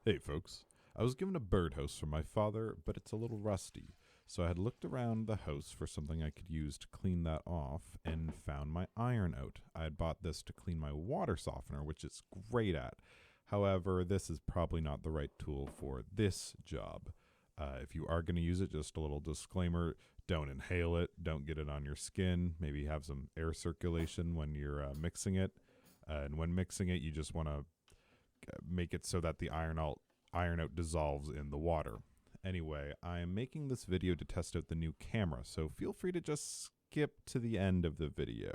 Hey folks, I was given a birdhouse from my father, but it's a little rusty. So I had looked around the house for something I could use to clean that off and found my iron out. I had bought this to clean my water softener, which it's great at. However, this is probably not the right tool for this job. If you are going to use it, just a little disclaimer, don't inhale it, don't get it on your skin, maybe have some air circulation when you're mixing it. And when mixing it, you just want to make it so that the iron out dissolves in the water. Anyway, I am making this video to test out the new camera, so feel free to just skip to the end of the video.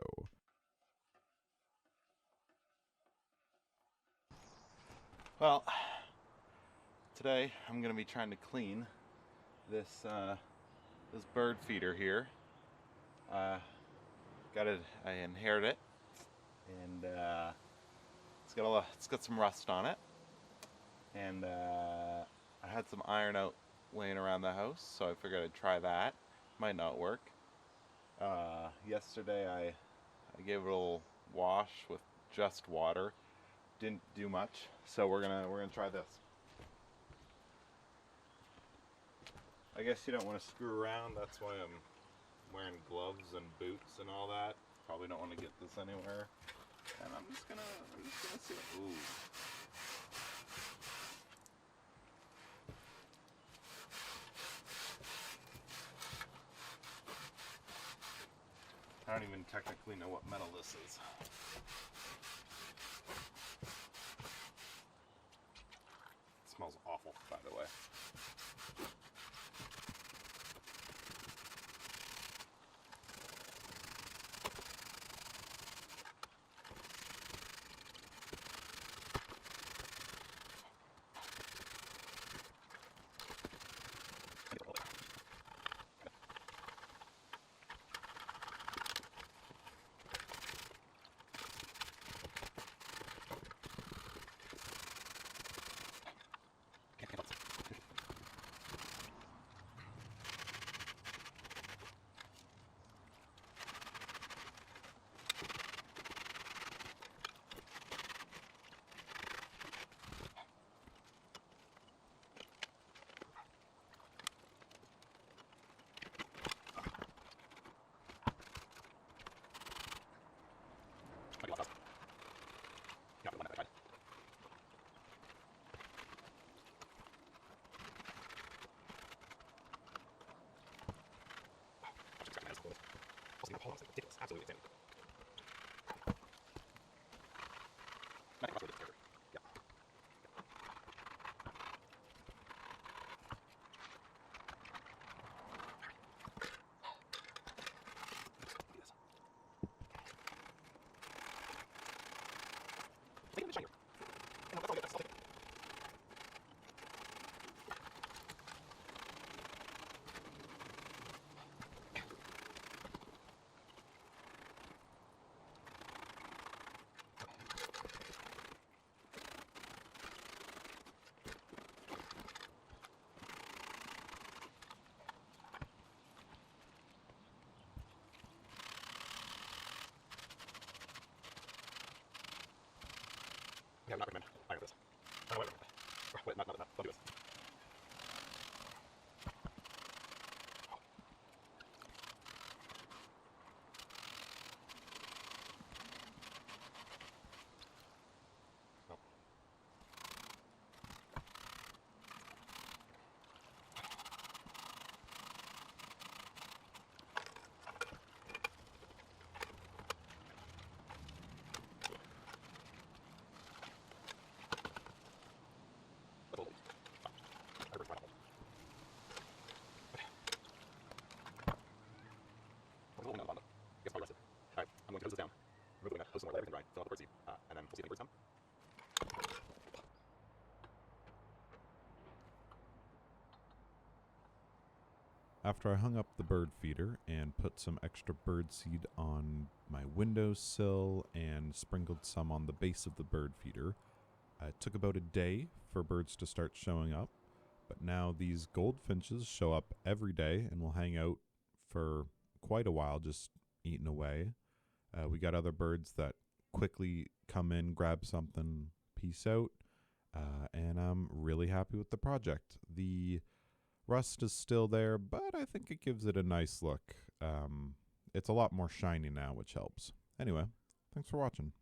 Well, today I'm going to be trying to clean this bird feeder here. I inherited it, and it's got some rust on it, and I had some iron out laying around the house, so I figured I'd try that. Might not work. Yesterday I gave it a little wash with just water. Didn't do much, so we're gonna try this. I guess you don't want to screw around. That's why I'm wearing gloves and boots and all that. Probably don't want to get this anywhere. And I'm just gonna see. Ooh. I don't even technically know what metal this is. It smells awful, by the way. Absolutely. Yeah, I would not recommend iron this. Oh, wait, not, don't do this. No. Alright, I'm going to hose this down. Remove the hose some more, let everything dry, fill out the birdseed, and then we'll see if any birds come. After I hung up the bird feeder and put some extra bird seed on my windowsill and sprinkled some on the base of the bird feeder, it took about a day for birds to start showing up. But now these goldfinches show up every day and will hang out for quite a while, just eating away. We got other birds that quickly come in, grab something, peace out. and I'm really happy with the project. The rust is still there, but I think it gives it a nice look. It's a lot more shiny now, which helps. Anyway, thanks for watching.